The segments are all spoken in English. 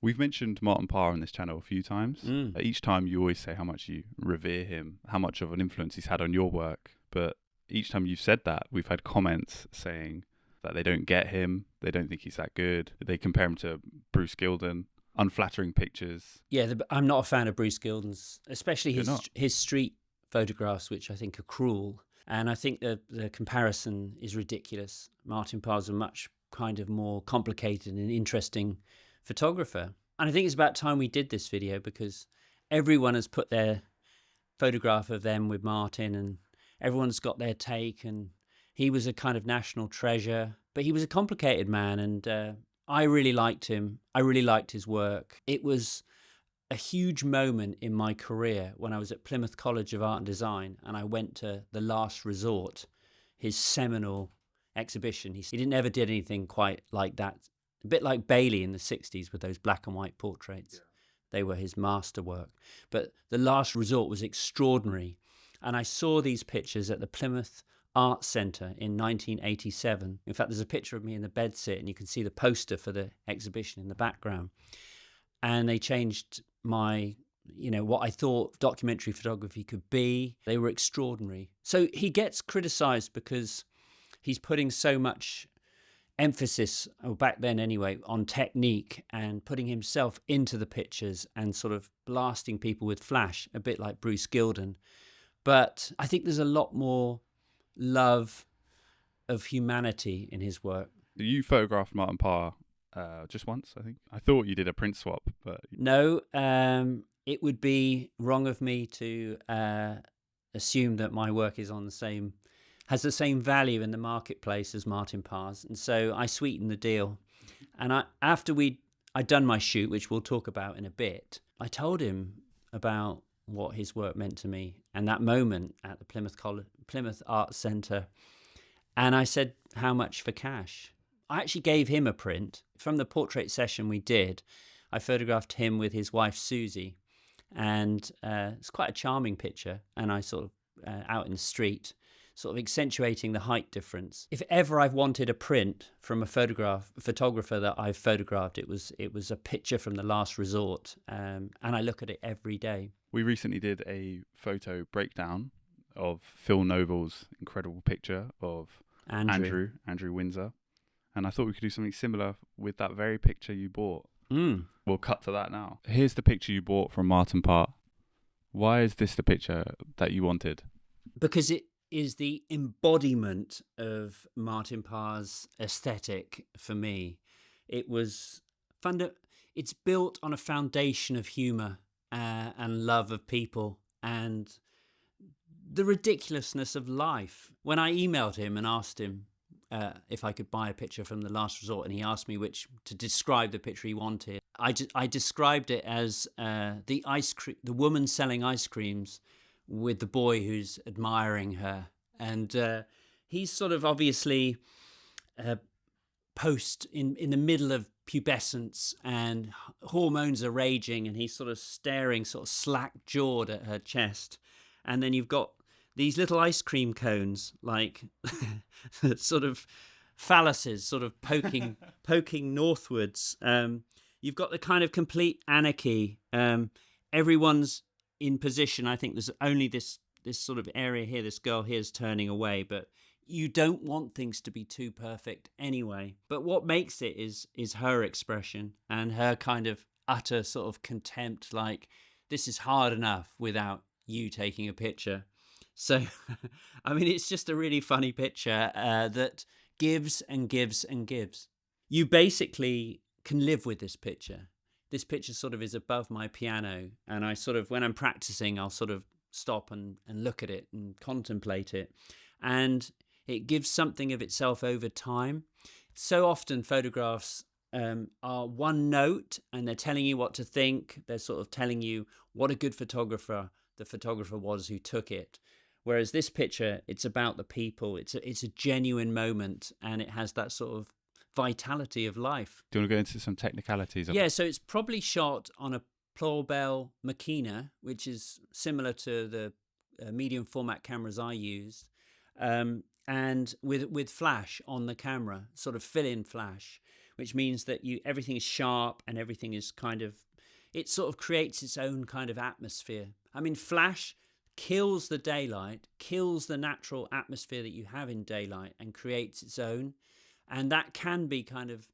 We've mentioned Martin Parr on this channel a few times. Each time you always say how much you revere him, how much of an influence he's had on your work. But each time you've said that, we've had comments saying that they don't get him, they don't think he's that good. They compare him to Bruce Gilden, unflattering pictures. Yeah, I'm not a fan of Bruce Gilden's, especially You're not? his street photographs, which I think are cruel. And I think the comparison is ridiculous. Martin Parr's a much kind of more complicated and interesting photographer. And I think it's about time we did this video, because everyone has put their photograph of them with Martin, and everyone's got their take, and he was a kind of national treasure, but he was a complicated man, and I really liked him. I really liked his work. It was a huge moment in my career when I was at Plymouth College of Art and Design, and I went to The Last Resort, his seminal exhibition. He never did anything quite like that. A bit like Bailey in the 60s with those black and white portraits. Yeah. They were his masterwork. But The Last Resort was extraordinary. And I saw these pictures at the Plymouth Art Centre in 1987. In fact, there's a picture of me in the bedsit, and you can see the poster for the exhibition in the background. And they changed my, what I thought documentary photography could be. They were extraordinary. So he gets criticised because he's putting so much emphasis, back then anyway, on technique and putting himself into the pictures and sort of blasting people with flash, a bit like Bruce Gilden. But I think there's a lot more love of humanity in his work. You photographed Martin Parr just once, I think. I thought you did a print swap, but... No, it would be wrong of me to assume that my work is has the same value in the marketplace as Martin Parr's. And so I sweetened the deal. And after I'd done my shoot, which we'll talk about in a bit, I told him about what his work meant to me and that moment at the Plymouth Art Centre. And I said, how much for cash? I actually gave him a print. From the portrait session we did, I photographed him with his wife, Susie. And it's quite a charming picture. And I sort of, out in the street, sort of accentuating the height difference. If ever I've wanted a print from a photographer that I've photographed, it was a picture from The Last Resort, and I look at it every day. We recently did a photo breakdown of Phil Noble's incredible picture of Andrew Windsor, and I thought we could do something similar with that very picture you bought. We'll cut to that now. Here's the picture you bought from Martin Parr. Why is this the picture that you wanted? Because it is the embodiment of Martin Parr's aesthetic for me. It was it's built on a foundation of humour and love of people and the ridiculousness of life. When I emailed him and asked him if I could buy a picture from The Last Resort, and he asked me to describe the picture he wanted, I described it as the woman selling ice creams with the boy who's admiring her. And he's sort of obviously post in the middle of pubescence, and hormones are raging, and he's sort of staring sort of slack-jawed at her chest. And then you've got these little ice cream cones, like sort of phalluses, sort of poking northwards. You've got the kind of complete anarchy. Everyone's in position. I think there's only this sort of area here. This girl here is turning away, but you don't want things to be too perfect anyway. But what makes it is her expression and her kind of utter sort of contempt, like, this is hard enough without you taking a picture. So, I mean, it's just a really funny picture that gives and gives and gives. You basically can live with this picture. This picture sort of is above my piano, and I sort of, when I'm practicing, I'll sort of stop and look at it and contemplate it. And it gives something of itself over time. So often photographs are one note, and they're telling you what to think. They're sort of telling you what a good photographer the photographer was who took it. Whereas this picture, it's about the people. It's a genuine moment, and it has that sort of vitality of life. Do you want to go into some technicalities? Yeah, so it's probably shot on a Plaurbel Makina, which is similar to the medium format cameras I used, and with flash on the camera, sort of fill-in flash, which means that everything is sharp and everything is it sort of creates its own kind of atmosphere. I mean, flash kills the daylight, kills the natural atmosphere that you have in daylight and creates its own. And that can be kind of,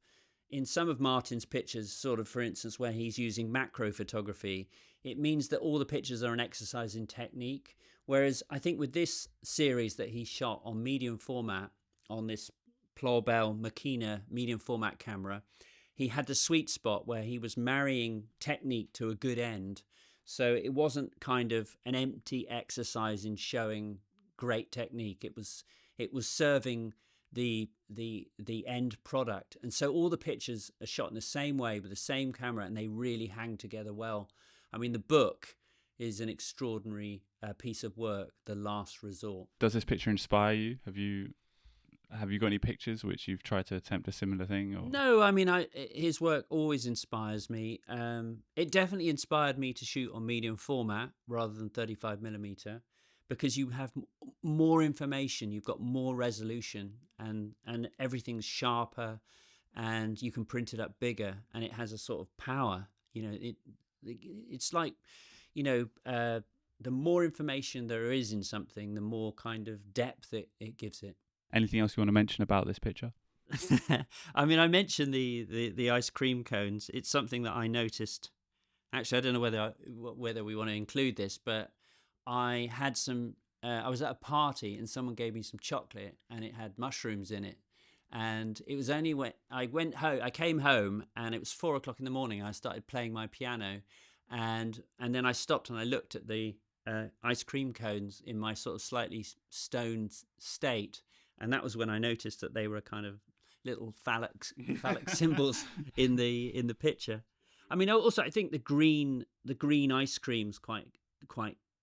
in some of Martin's pictures, sort of, for instance, where he's using macro photography, it means that all the pictures are an exercise in technique. Whereas I think with this series that he shot on medium format, on this Plaurbel Makina medium format camera, he had the sweet spot where he was marrying technique to a good end. So it wasn't kind of an empty exercise in showing great technique. It was serving the end product. And so all the pictures are shot in the same way with the same camera, and they really hang together well. I mean, the book is an extraordinary piece of work, The Last Resort. Does this picture inspire you? Have you got any pictures which you've tried to attempt a similar thing? Or? No, I mean, his work always inspires me. It definitely inspired me to shoot on medium format rather than 35mm, because you have more information, you've got more resolution, and everything's sharper, and you can print it up bigger, and it has a sort of power. It's like, the more information there is in something, the more kind of depth it gives it. Anything else you want to mention about this picture? I mean, I mentioned the ice cream cones. It's something that I noticed. Actually, I don't know whether we want to include this, but I had some. I was at a party and someone gave me some chocolate and it had mushrooms in it. And it was only when I went home, I came home and it was 4:00 in the morning. I started playing my piano, and then I stopped and I looked at the ice cream cones in my sort of slightly stoned state. And that was when I noticed that they were kind of little phallic symbols in the picture. I mean, also I think the green ice cream's quite.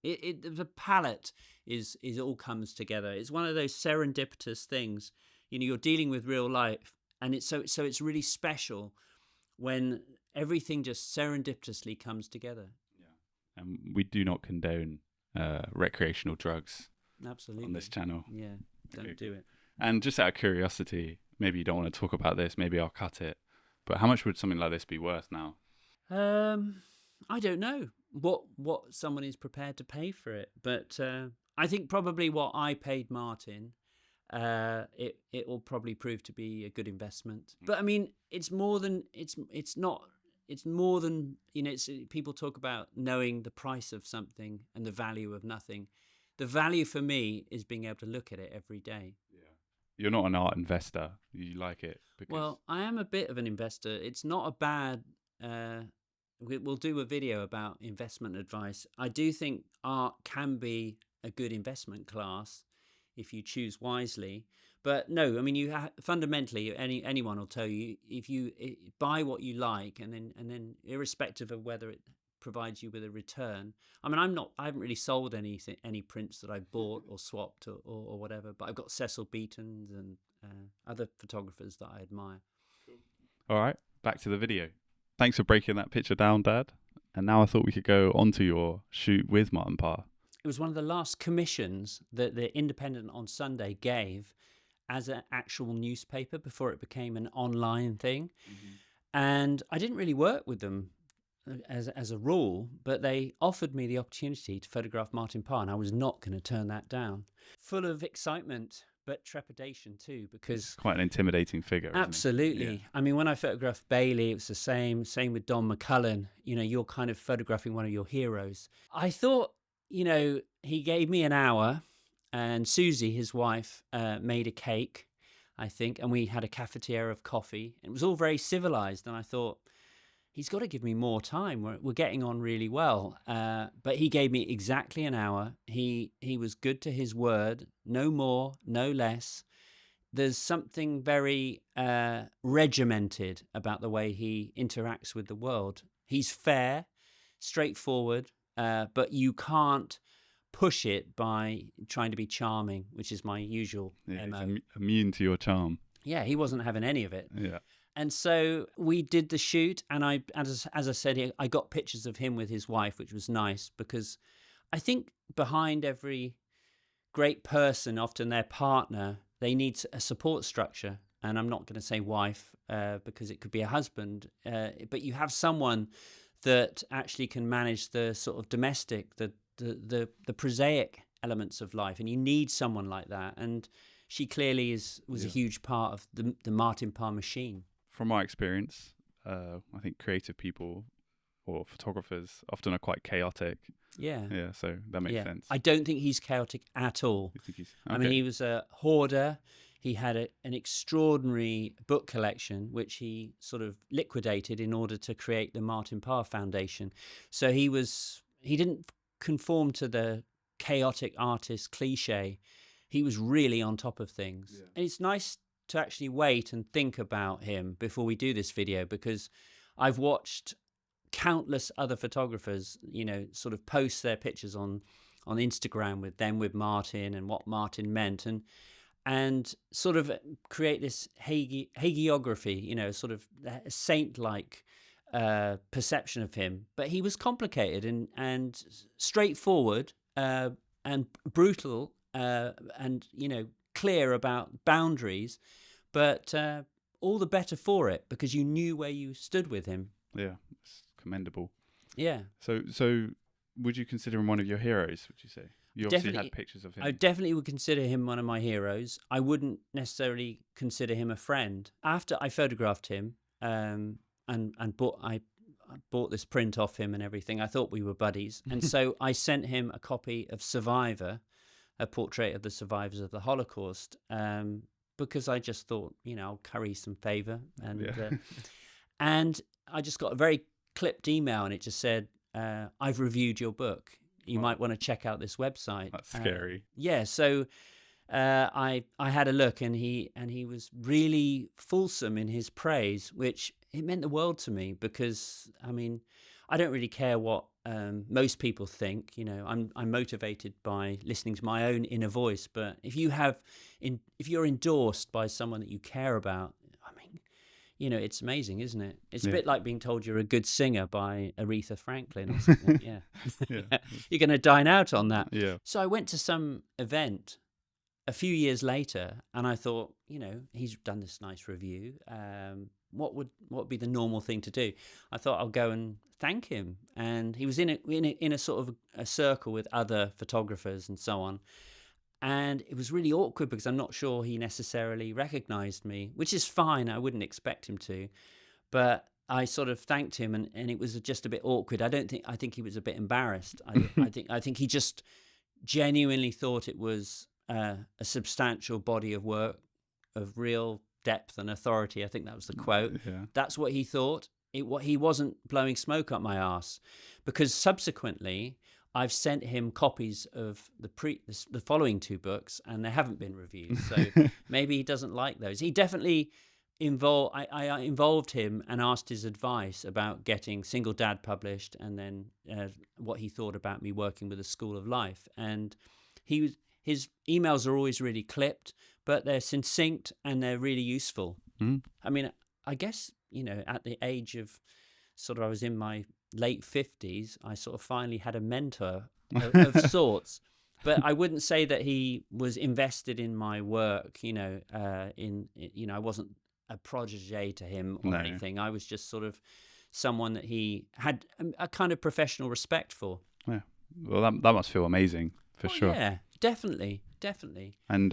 The palette is all comes together. It's one of those serendipitous things. You're dealing with real life, and it's really special when everything just serendipitously comes together. Yeah, and we do not condone recreational drugs. Absolutely. On this channel. Yeah. Don't do it. And just out of curiosity, maybe you don't want to talk about this, maybe I'll cut it, but how much would something like this be worth now? I don't know what someone is prepared to pay for it, but I think probably what I paid Martin, it will probably prove to be a good investment. But I mean, it's more than people talk about knowing the price of something and the value of nothing. The value for me is being able to look at it every day. Yeah. You're not an art investor. You like it because... Well, I am a bit of an investor. It's not a bad... we'll do a video about investment advice. I do think art can be a good investment class if you choose wisely. But no, I mean, fundamentally, anyone will tell you, if you buy what you like, and then irrespective of whether it provides you with a return. I mean, I haven't really sold any prints that I bought or swapped or whatever, but I've got Cecil Beaton's and other photographers that I admire. All right, back to the video. Thanks for breaking that picture down, Dad. And now I thought we could go on to your shoot with Martin Parr. It was one of the last commissions that the Independent on Sunday gave as an actual newspaper before it became an online thing. Mm-hmm. And I didn't really work with them as a rule, but they offered me the opportunity to photograph Martin Parr, and I was not going to turn that down. Full of excitement, but trepidation too, because... It's quite an intimidating figure, absolutely. Isn't it? Yeah. I mean, when I photographed Bailey, it was the same with Don McCullen. You're kind of photographing one of your heroes. I thought, he gave me an hour, and Susie, his wife, made a cake, I think, and we had a cafetiere of coffee. It was all very civilized, and I thought, he's got to give me more time. We're getting on really well. But he gave me exactly an hour. He was good to his word. No more, no less. There's something very regimented about the way he interacts with the world. He's fair, straightforward, but you can't push it by trying to be charming, which is my usual MO. He's immune to your charm. Yeah, he wasn't having any of it. Yeah. And so we did the shoot, and as I said, I got pictures of him with his wife, which was nice, because I think behind every great person, often their partner, they need a support structure. and I'm not going to say wife because it could be a husband, but you have someone that actually can manage the sort of domestic, the prosaic elements of life, and you need someone like that. And she clearly was a huge part of the Martin Parr machine. From my experience, I think creative people or photographers often are quite chaotic. Yeah. So that makes sense. I don't think he's chaotic at all. You think he's, I mean, he was a hoarder. He had an extraordinary book collection, which he sort of liquidated in order to create the Martin Parr Foundation. So he didn't conform to the chaotic artist cliche. He was really on top of things. Yeah. And it's nice to actually wait and think about him before we do this video, because I've watched countless other photographers, sort of post their pictures on Instagram with Martin and what Martin meant, and sort of create this hagiography, sort of a saint-like perception of him. But he was complicated and straightforward and brutal and clear about boundaries, but all the better for it, because you knew where you stood with him. Yeah, it's commendable. Yeah. So would you consider him one of your heroes, would you say? You obviously had pictures of him. I definitely would consider him one of my heroes. I wouldn't necessarily consider him a friend. After I photographed him and I bought this print off him and everything, I thought we were buddies. And so I sent him a copy of Survivor, a portrait of the survivors of the Holocaust, because I just thought, I'll curry some favor. And I just got a very clipped email, and it just said, I've reviewed your book. You might want to check out this website. That's scary. So I had a look, and he was really fulsome in his praise, which it meant the world to me, because I mean, I don't really care what most people think. I'm motivated by listening to my own inner voice. But if you're endorsed by someone that you care about, I mean, it's amazing, isn't it? It's a bit like being told you're a good singer by Aretha Franklin or something. Yeah. You're going to dine out on that. Yeah. So I went to some event a few years later, and I thought, he's done this nice review. What would be the normal thing to do? I thought I'll go and thank him. And he was in a sort of a circle with other photographers and so on. And it was really awkward because I'm not sure he necessarily recognized me, which is fine. I wouldn't expect him to. But I sort of thanked him, and it was just a bit awkward. I think he was a bit embarrassed. I think he just genuinely thought it was a substantial body of work of real depth and authority. I think that was the quote. Yeah. That's what he thought. He wasn't blowing smoke up my arse, because subsequently I've sent him copies of the following two books, and they haven't been reviewed. So maybe he doesn't like those. He definitely I involved him and asked his advice about getting Single Dad published, and then what he thought about me working with the School of Life. And his emails are always really clipped, but they're succinct and they're really useful. Mm. I mean, I guess, at the age of I was in my late 50s, I sort of finally had a mentor of sorts. But I wouldn't say that he was invested in my work, I wasn't a protege to him or anything. I was just sort of someone that he had a kind of professional respect for. Yeah. Well, that must feel amazing, for sure. Yeah, definitely. And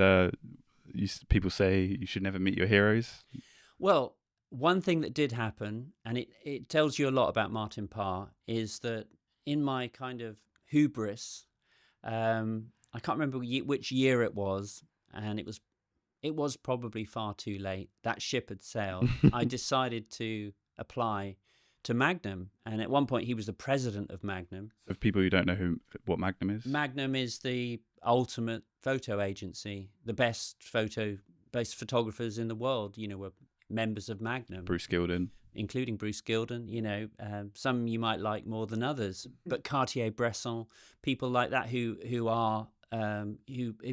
people say you should never meet your heroes. Well, one thing that did happen, and it tells you a lot about Martin Parr, is that in my kind of hubris, I can't remember which year it was, and it was probably far too late. That ship had sailed. I decided to apply to Magnum, and at one point he was the president of Magnum. So for people who don't know what Magnum is? Magnum is the ultimate photo agency. The best photographers in the world, were members of Magnum. Bruce Gilden. Including Bruce Gilden, some you might like more than others, but Cartier-Bresson, people like that who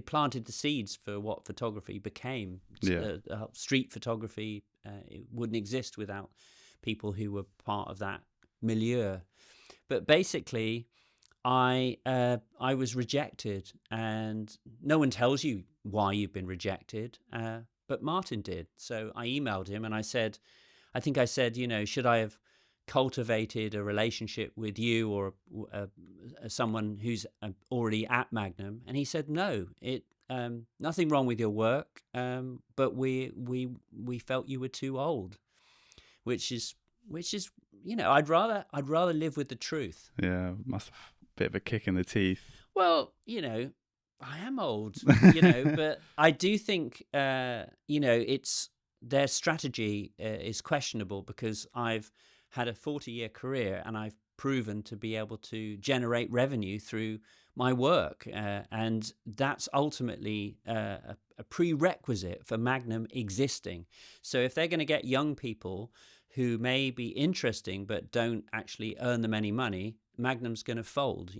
planted the seeds for what photography became. Street photography, it wouldn't exist without people who were part of that milieu. But basically, I was rejected, and no one tells you why you've been rejected. but Martin did. So I emailed him and I said, should I have cultivated a relationship with you or someone who's already at Magnum? And he said, no, nothing wrong with your work, but we felt you were too old, which is I'd rather live with the truth. Yeah, must have a bit of a kick in the teeth. Well, I am old, but I do think it's their strategy is questionable, because I've had a 40-year career and I've proven to be able to generate revenue through my work, and that's ultimately a prerequisite for Magnum existing. So if they're going to get young people who may be interesting but don't actually earn them any money, Magnum's going to fold.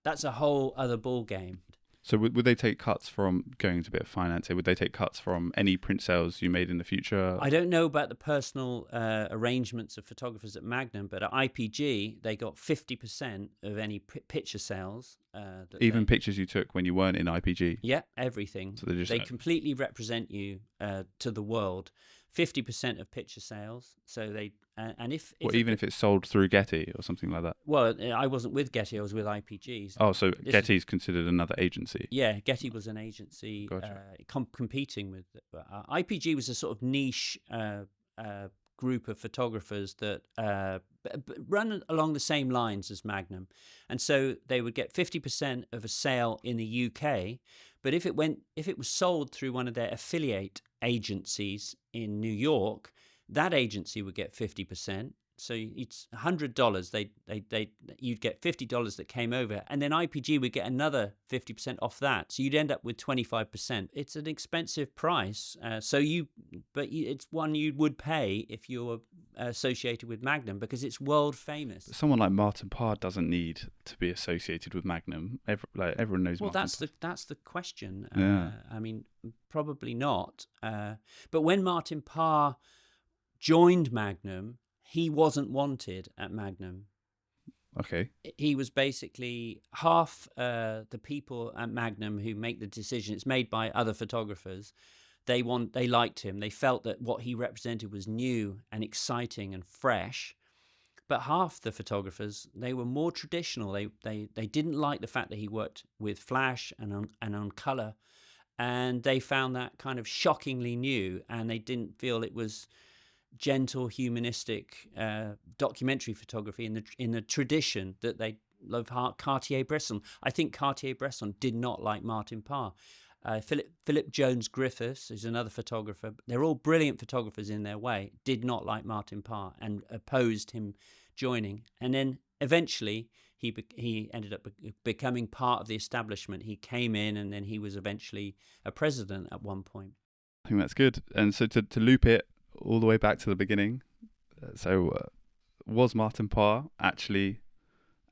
That's a whole other ball game. So would they take cuts from, going into a bit of finance here, would they take cuts from any print sales you made in the future? I don't know about the personal arrangements of photographers at Magnum, but at IPG, they got 50% of any picture sales. Even pictures you took when you weren't in IPG? Yeah, everything. So they completely represent you to the world. 50% of picture sales. So they if it's sold through Getty or something like that. Well, I wasn't with Getty; I was with IPG. Oh, so Getty's considered another agency. Yeah, Getty was an agency. Gotcha. Competing with IPG was a sort of niche group of photographers that run along the same lines as Magnum, and so they would get 50% of a sale in the UK. But if it was sold through one of their affiliate agencies in New York, that agency would get 50%. So it's $100. You'd get $50 that came over, and then IPG would get another 50% off that. So you'd end up with 25%. It's an expensive price. It's one you would pay if you're associated with Magnum, because it's world famous. Someone like Martin Parr doesn't need to be associated with Magnum. Everyone knows. Well, Martin that's the question. Yeah. I mean, probably not. But when Martin Parr joined Magnum, he wasn't wanted at Magnum. Okay. He was basically half the people at Magnum who make the decision. It's made by other photographers. They liked him. They felt that what he represented was new and exciting and fresh. But half the photographers, they were more traditional. They didn't like the fact that he worked with flash and on color, and they found that kind of shockingly new, and they didn't feel it was gentle, humanistic documentary photography in the tradition that they love. Cartier-Bresson. I think Cartier-Bresson did not like Martin Parr. Philip Jones Griffiths, who's another photographer, they're all brilliant photographers in their way, did not like Martin Parr and opposed him joining. And then eventually he ended up becoming part of the establishment. He came in, and then he was eventually a president at one point. I think that's good. And so to loop it all the way back to the beginning, was Martin Parr actually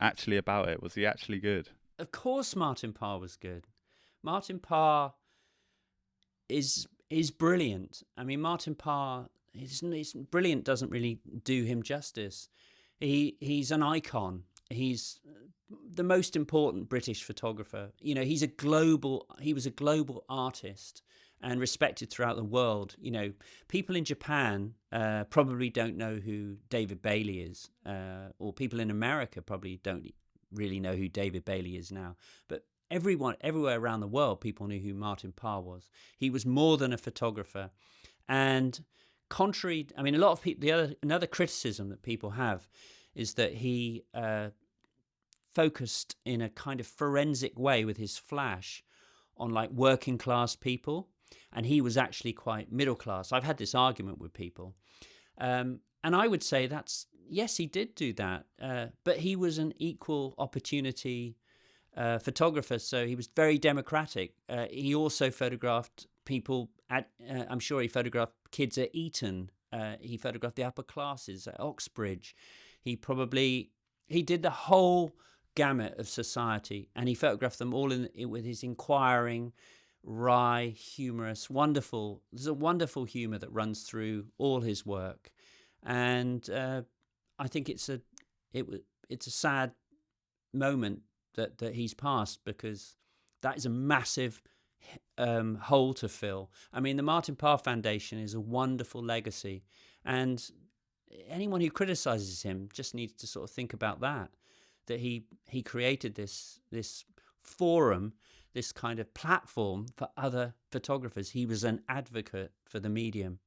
about it? Was he actually good? Of course Martin Parr was good. Martin Parr is brilliant. I mean, Martin Parr is brilliant doesn't really do him justice. He's an icon. He's the most important British photographer. He was a global artist and respected throughout the world. People in Japan probably don't know who David Bailey is, or people in America probably don't really know who David Bailey is now. But everywhere around the world, people knew who Martin Parr was. He was more than a photographer. And a lot of people, another criticism that people have is that he focused in a kind of forensic way with his flash on like working class people, and he was actually quite middle class. I've had this argument with people, and I would say yes, he did do that, but he was an equal opportunity photographer, so he was very democratic. He also photographed people I'm sure he photographed kids at Eton. He photographed the upper classes at Oxbridge. He did the whole gamut of society, and he photographed them all with his inquiring, wry, humorous, wonderful. There's a wonderful humor that runs through all his work, and I think it's a sad moment that he's passed, because that is a massive hole to fill. I mean, the Martin Parr Foundation is a wonderful legacy, and anyone who criticizes him just needs to sort of think about that he created this forum, this kind of platform for other photographers. He was an advocate for the medium.